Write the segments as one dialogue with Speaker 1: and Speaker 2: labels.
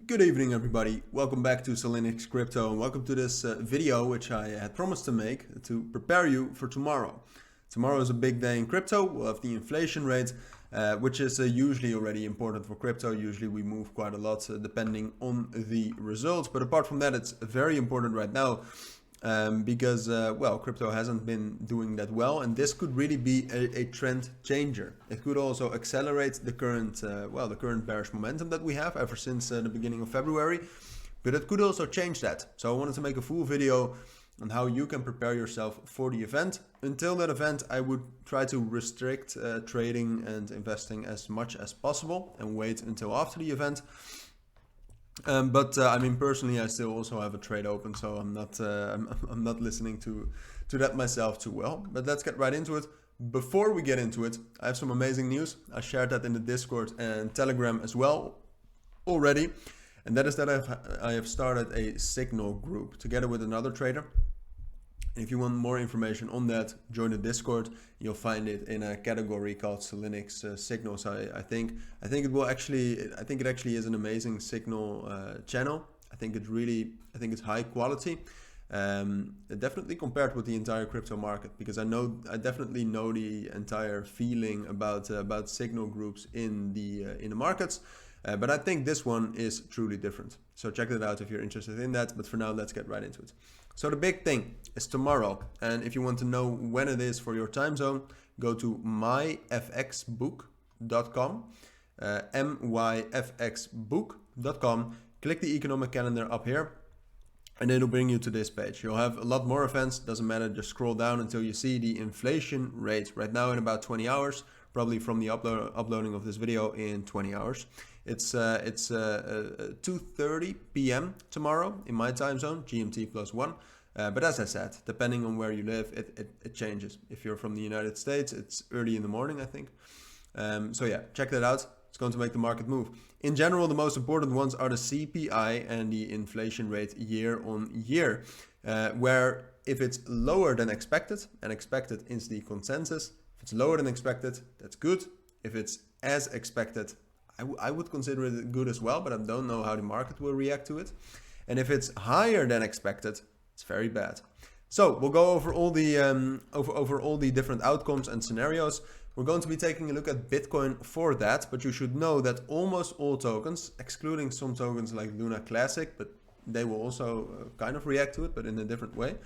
Speaker 1: Good evening everybody, welcome back to Cilinix Crypto and welcome to this video which I had promised to make to prepare you for tomorrow. Tomorrow is a big day in crypto. We'll have the inflation rate which is usually already important for crypto. Usually we move quite a lot depending on the results, but apart from that it's very important right now because well, crypto hasn't been doing that well, and this could really be a trend changer. It could also accelerate the current the current bearish momentum that we have ever since the beginning of February, but it could also change that. So I wanted to make a full video on how you can prepare yourself for the event. Until that event, I would try to restrict trading and investing as much as possible and wait until after the event. I mean, personally, I still also have a trade open, so I'm not listening to that myself too well. But let's get right into it. Before we get into it, I have some amazing news. I shared that in the Discord and Telegram as well already, and that is that I have started a Signal group together with another trader. If you want more information on that, join the Discord. You'll find it in a category called Cilinix Signals. I think it actually is an amazing Signal channel. I think it's high quality, definitely compared with the entire crypto market, because I definitely know the entire feeling about Signal groups in the markets. But I think this one is truly different. So check it out if you're interested in that. But for now, let's get right into it. So the big thing is tomorrow. And if you want to know when it is for your time zone, go to myfxbook.com, myfxbook.com. Click the economic calendar up here, and it'll bring you to this page. You'll have a lot more events. Doesn't matter, just scroll down until you see the inflation rate. Right now in about 20 hours, probably from the uploading of this video in 20 hours. It's 2:30 p.m. tomorrow in my time zone, GMT +1. But as I said, depending on where you live, it changes. If you're from the United States, it's early in the morning, I think. So yeah, check that out. It's going to make the market move. In general, the most important ones are the CPI and the inflation rate year on year, where if it's lower than expected, and expected is the consensus, if it's lower than expected, that's good. If it's as expected, I would consider it good as well, but I don't know how the market will react to it. And if it's higher than expected, it's very bad. So we'll go over all the over all the different outcomes and scenarios. We're going to be taking a look at Bitcoin for that, but you should know that almost all tokens, excluding some tokens like Luna Classic, but they will also kind of react to it, but in a different way.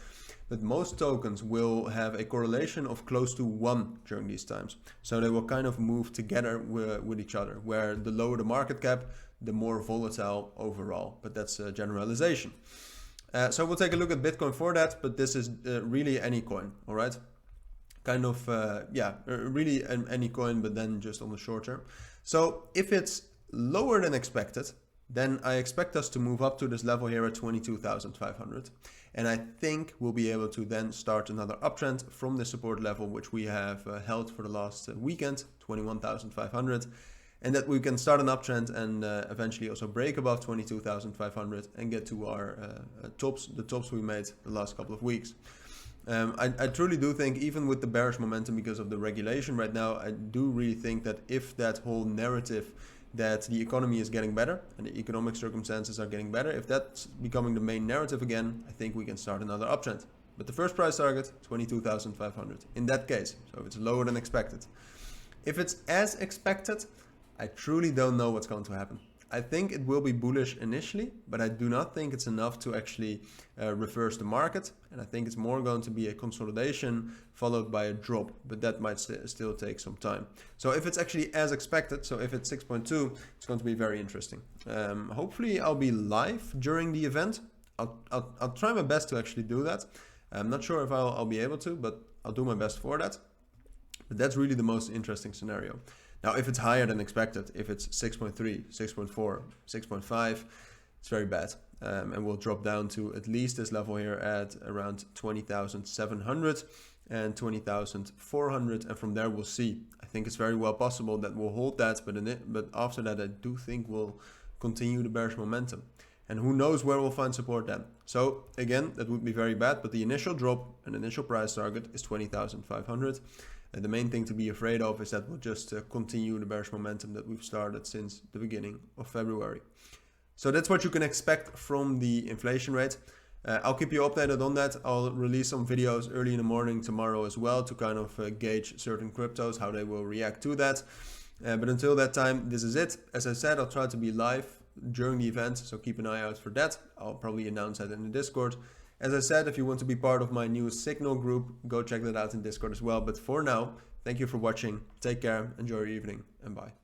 Speaker 1: But most tokens will have a correlation of close to 1 during these times. So they will kind of move together with each other, where the lower the market cap, the more volatile overall. But that's a generalization. So we'll take a look at Bitcoin for that, but this is really any coin, all right? Kind of, really any coin, but then just on the short term. So if it's lower than expected, then I expect us to move up to this level here at 22,500. And I think we'll be able to then start another uptrend from the support level, which we have held for the last weekend, 21,500. And that we can start an uptrend and eventually also break above 22,500 and get to our the tops we made the last couple of weeks. I truly do think, even with the bearish momentum because of the regulation right now, I do really think that if that whole narrative that the economy is getting better and the economic circumstances are getting better, if that's becoming the main narrative again, I think we can start another uptrend. But the first price target, 22,500 in that case. So if it's lower than expected. If it's as expected, I truly don't know what's going to happen. I think it will be bullish initially, but I do not think it's enough to actually reverse the market. And I think it's more going to be a consolidation followed by a drop, but that might still take some time. So if it's actually as expected, so if it's 6.2, it's going to be very interesting. Hopefully I'll be live during the event. I'll try my best to actually do that. I'm not sure if I'll be able to, but I'll do my best for that. But that's really the most interesting scenario. Now, if it's higher than expected, if it's 6.3, 6.4, 6.5, it's very bad. And we'll drop down to at least this level here at around 20,700 and 20,400. And from there, we'll see. I think it's very well possible that we'll hold that. But after that, I do think we'll continue the bearish momentum. And who knows where we'll find support then. So again, that would be very bad. But the initial drop and initial price target is 20,500. And the main thing to be afraid of is that we'll just continue the bearish momentum that we've started since the beginning of February. So that's what you can expect from the inflation rate. I'll keep you updated on that. I'll release some videos early in the morning tomorrow as well to kind of gauge certain cryptos, how they will react to that. But until that time, this is it. As I said, I'll try to be live during the event, so keep an eye out for that. I'll probably announce that in the Discord. As I said, if you want to be part of my new Signal group, go check that out in Discord as well. But for now, thank you for watching. Take care, enjoy your evening, and bye.